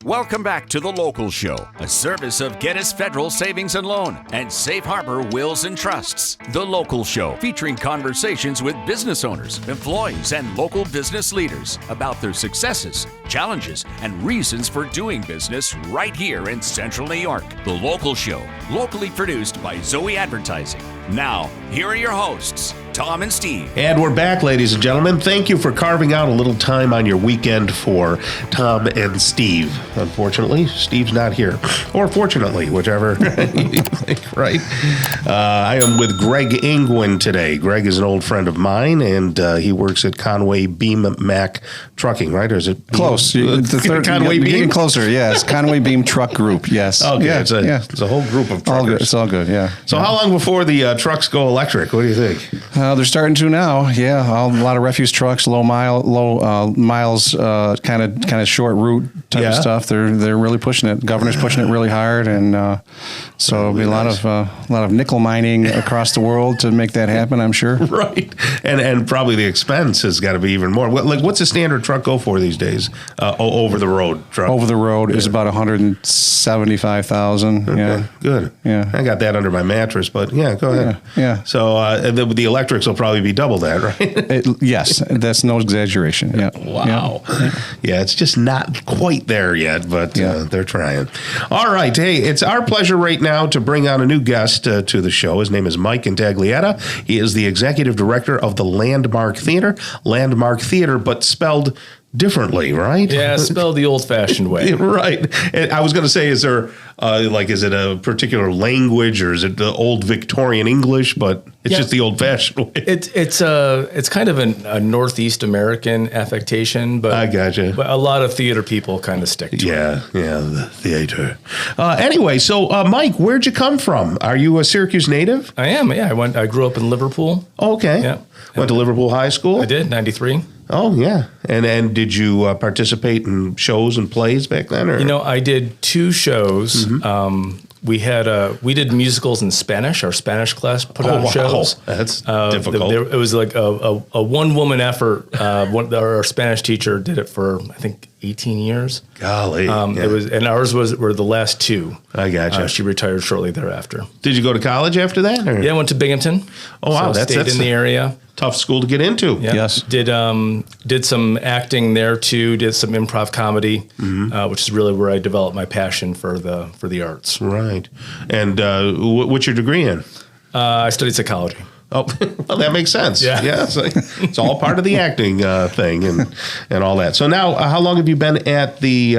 Welcome back to The Local Show, a service of Gettys Federal Savings and Loan and Safe Harbor Wills and Trusts. The Local Show, featuring conversations with business owners, employees, and local business leaders about their successes, challenges, and reasons for doing business right here in Central New York. The Local Show, locally produced by Zoey Advertising. Now, here are your hosts, Tom and Steve. And we're back, ladies and gentlemen. Thank you for carving out a little time on your weekend for Tom and Steve. Unfortunately, Steve's not here. Or fortunately, whichever you think, right? I am with Greg Angwin today. Greg is an old friend of mine, and he works at Conway Beam Mac Trucking, right? Or is it close? The third Conway Beam? Getting closer, yes. Conway Beam Truck Group, yes. Okay, yeah, it's a whole group of truckers. All good. It's all good, yeah. So how long before the trucks go electric? What do you think? They're starting to now, yeah. A lot of refuse trucks, low miles, kind of short route type of stuff. They're really pushing it. The governor's pushing it really hard, and so it'll be a lot of nickel mining across the world to make that happen, I'm sure. Right, and probably the expense has got to be even more. What's a standard truck go for these days? Over the road truck. Over the road is about $175,000. Okay, yeah, good. Yeah, I got that under my mattress, but yeah, go ahead. Yeah. So the electrics will probably be double that, right? Yes, that's no exaggeration. Yeah. Wow. Yeah, it's just not quite there yet, but they're trying. All right. Hey, it's our pleasure right now to bring on a new guest to the show. His name is Mike Intaglietta. He is the executive director of the Landmark Theater. Landmark Theater, but spelled differently, right? Yeah, spelled the old-fashioned way. Right. And I was going to say, is there is it a particular language, or is it the old Victorian English? But it's just the old-fashioned way. It's kind of a Northeast American affectation, but I gotcha. But a lot of theater people kind of stick to it. Yeah, the theater. Anyway, so Mike, where'd you come from? Are you a Syracuse native? I am. Yeah, I grew up in Liverpool. Okay. Yeah. Went to Liverpool High School. I did, 93. Oh, yeah. And did you participate in shows and plays back then? Or? I did 2 shows. Mm-hmm. We did musicals in Spanish. Our Spanish class put on shows. That's difficult. It was like a one-woman effort. Our Spanish teacher did it for, I think, 18 years. Golly. It was, and ours were the last 2. I gotcha. She retired shortly thereafter. Did you go to college after that? Or? Yeah, I went to Binghamton. Oh, wow. So stayed in the area. Tough school to get into. Yeah. Yes. Did some acting there too. Did some improv comedy, which is really where I developed my passion for the arts. Right. And what's your degree in? I studied psychology. Oh, well, that makes sense. Yeah. So it's all part of the acting thing and all that. So now, how long have you been at the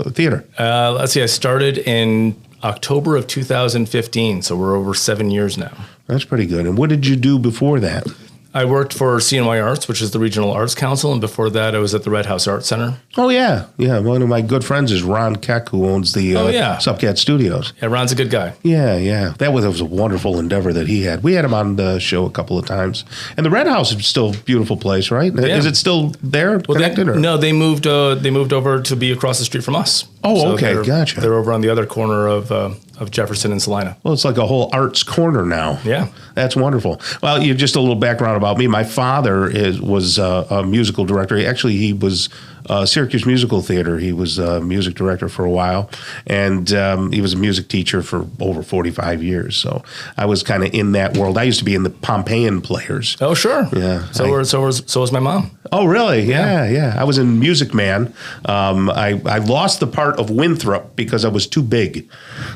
theater? Let's see. I started in October of 2015, so we're over 7 years now. That's pretty good. And what did you do before that? I worked for CNY Arts, which is the Regional Arts Council, and before that, I was at the Red House Art Center. Oh, yeah. Yeah, one of my good friends is Ron Keck, who owns the Subcat Studios. Yeah, Ron's a good guy. Yeah. That was a wonderful endeavor that he had. We had him on the show a couple of times. And the Red House is still a beautiful place, right? Yeah. Is it still there, connected? No, they moved over to be across the street from us. Oh, so okay, gotcha. They're over on the other corner of Jefferson and Salina. Well, it's like a whole arts corner now. Yeah. That's wonderful. Well, just a little background about me. My father was a musical director. He was Syracuse Musical Theater. He was a music director for a while, and he was a music teacher for over 45 years. So I was kind of in that world. I used to be in the Pompeian Players. Oh, sure. Yeah. So was my mom. Oh, really? Yeah. I was in Music Man. I lost the part of Winthrop because I was too big.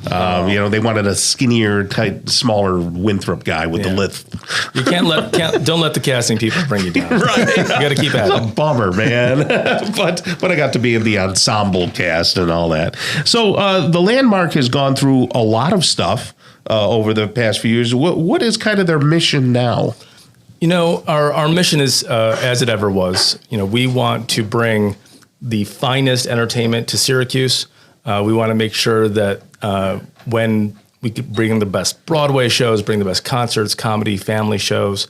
They wanted a skinnier, tight, smaller Winthrop guy with the lisp. You don't let the casting people bring you down. Right. You got to keep at it. It's a bummer, man. But I got to be in the ensemble cast and all that. So the Landmark has gone through a lot of stuff over the past few years. What is kind of their mission now? Our mission is, as it ever was, we want to bring the finest entertainment to Syracuse. We want to make sure that when we could bring the best Broadway shows, bring the best concerts, comedy, family shows,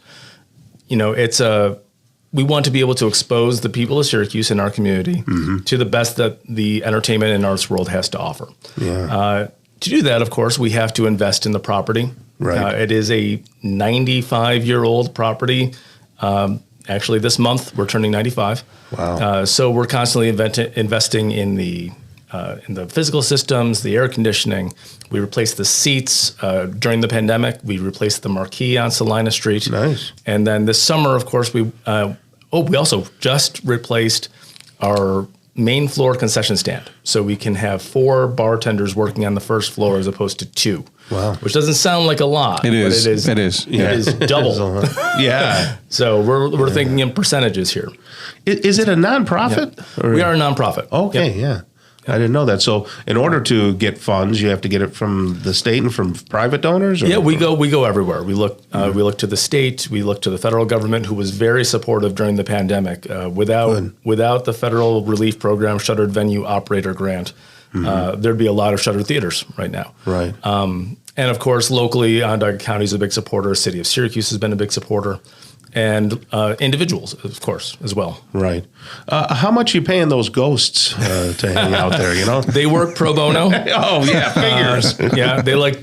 we want to be able to expose the people of Syracuse in our community to the best that the entertainment and arts world has to offer. Yeah. To do that, of course, we have to invest in the property. Right. It is a 95-year-old property. Actually, this month we're turning 95. Wow. So we're constantly investing in the the physical systems, the air conditioning. We replaced the seats during the pandemic. We replaced the marquee on Salina Street. Nice. And then this summer, of course, we also just replaced our main floor concession stand, so we can have 4 bartenders working on the first floor as opposed to 2. Wow. Which doesn't sound like a lot. It is. But it is. It is. Yeah. It is double. Yeah. So we're thinking in percentages here. Is it a nonprofit? Yeah. We are a nonprofit. Okay, Yep. yeah. I didn't know that. So in order to get funds, you have to get it from the state and from private donors? Or Yeah, we go everywhere. We look to the state, we look to the federal government, who was very supportive during the pandemic. Without the federal relief program, shuttered venue operator grant, there'd be a lot of shuttered theaters right now. Right. And of course, locally, Onondaga County is a big supporter. City of Syracuse has been a big supporter, and individuals, of course, as well. Right. How much are you paying those ghosts to hang out there, you know? They work pro bono. Oh, yeah, figures. Yeah, they like,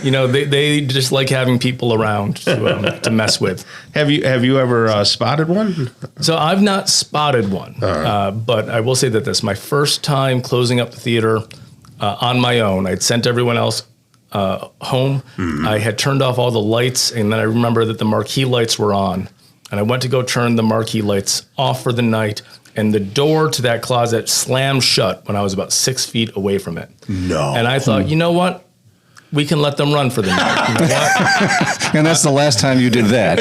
they just like having people around to mess with. Have you ever spotted one? So I've not spotted one, but I will say that my first time closing up the theater on my own. I'd sent everyone else home. I had turned off all the lights, and then I remember that the marquee lights were on, and I went to go turn the marquee lights off for the night, and the door to that closet slammed shut when I was about 6 feet away from it. No. And I thought, you know what? We can let them run for the night. You know what? And that's the last time you did that.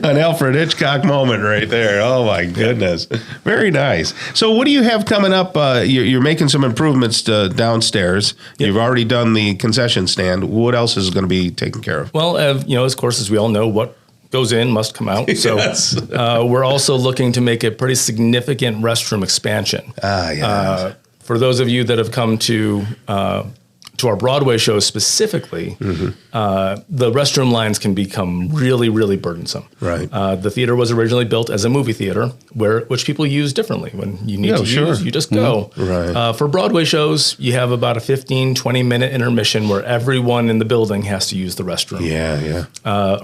An Alfred Hitchcock moment right there. Oh, my goodness. Very nice. So what do you have coming up? You're making some improvements downstairs. Yep. You've already done the concession stand. What else is going to be taken care of? Well, of course, as we all know, what goes in must come out. So yes. We're also looking to make a pretty significant restroom expansion. Yeah. For those of you that have come to our Broadway shows specifically, the restroom lines can become really, really burdensome. Right. The theater was originally built as a movie theater, which people use differently. When you need to use, you just go. Right. For Broadway shows, you have about a 15, 20-minute intermission where everyone in the building has to use the restroom. Yeah.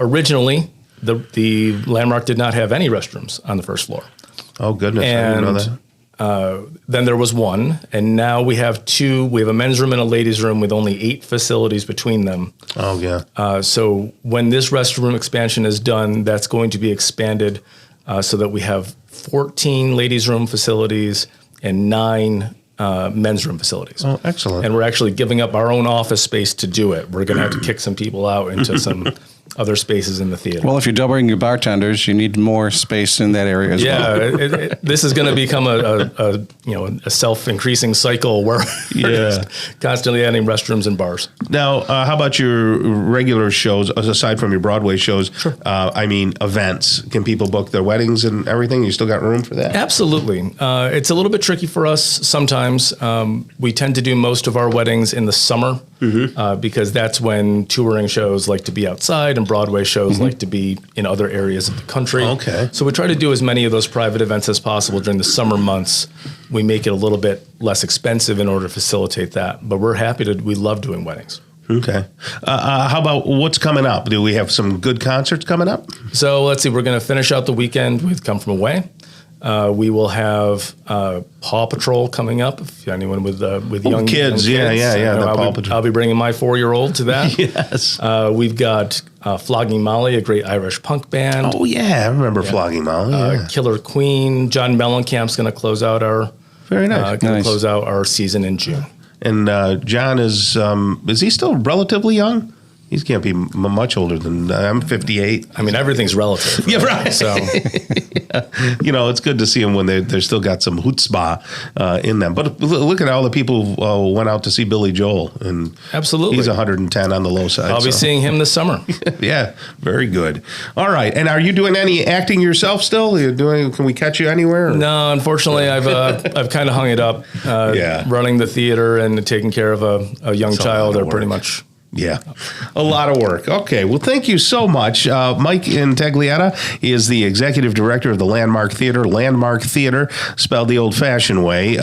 Originally, the Landmark did not have any restrooms on the first floor. Oh, goodness. I didn't know that. Then there was one, and now we have 2. We have a men's room and a ladies' room with only 8 facilities between them. Oh, yeah. So when this restroom expansion is done, that's going to be expanded so that we have 14 ladies' room facilities and 9 men's room facilities. Oh, excellent. And we're actually giving up our own office space to do it. We're going to have to kick some people out into some other spaces in the theater. Well, if you're doubling your bartenders, you need more space in that area as well. Yeah, this is going to become a self-increasing cycle where we're constantly adding restrooms and bars. Now, how about your regular shows, aside from your Broadway shows? Sure. Events. Can people book their weddings and everything? You still got room for that? Absolutely. It's a little bit tricky for us sometimes. We tend to do most of our weddings in the summer because that's when touring shows like to be outside and Broadway shows like to be in other areas of the country. Okay. So we try to do as many of those private events as possible during the summer months. We make it a little bit less expensive in order to facilitate that. But we love doing weddings. Okay. How about what's coming up? Do we have some good concerts coming up? So let's see. We're going to finish out the weekend with Come From Away. We will have Paw Patrol coming up. If anyone with young kids, young kids. Yeah. I'll be bringing my 4-year-old to that. Yes. We've got Flogging Molly, a great Irish punk band. Oh yeah, I remember Flogging Molly. Killer Queen. John Mellencamp's going to close out our close out our season in June. And John is he still relatively young? He can't be much older than I'm 58. I mean, everything's relative. Yeah, right. So, it's good to see them when they're still got some chutzpah in them. But look at all the people who went out to see Billy Joel, and absolutely, he's 110 on the low side. I'll be seeing him this summer. Yeah, very good. All right, and are you doing any acting yourself still? Can we catch you anywhere? Or? No, unfortunately, I've kind of hung it up. Running the theater and taking care of a young child are pretty much Yeah, a lot of work. Okay, well, thank you so much. Mike Intaglietta is the executive director of the Landmark Theater. Landmark Theater, spelled the old-fashioned way,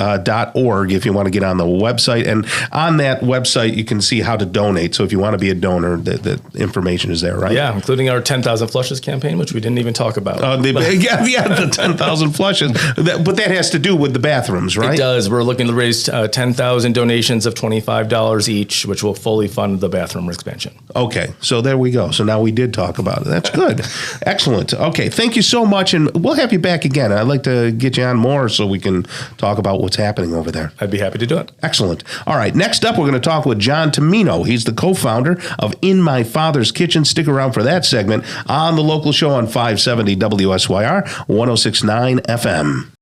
.org if you want to get on the website. And on that website, you can see how to donate. So if you want to be a donor, the information is there, right? Yeah, including our 10,000 flushes campaign, which we didn't even talk about. The 10,000 flushes. But that has to do with the bathrooms, right? It does. We're looking to raise 10,000 donations of $25 each, which will fully fund the bathroom expansion. Okay, so there we go. So now we did talk about it. That's good. Excellent. Okay, thank you so much, and we'll have you back again. I'd like to get you on more so we can talk about what's happening over there. I'd be happy to do it. Excellent. All right, next up, we're going to talk with John Tomino. He's the co-founder of In My Father's Kitchen. Stick around for that segment on the local show on 570 WSYR 106.9 FM.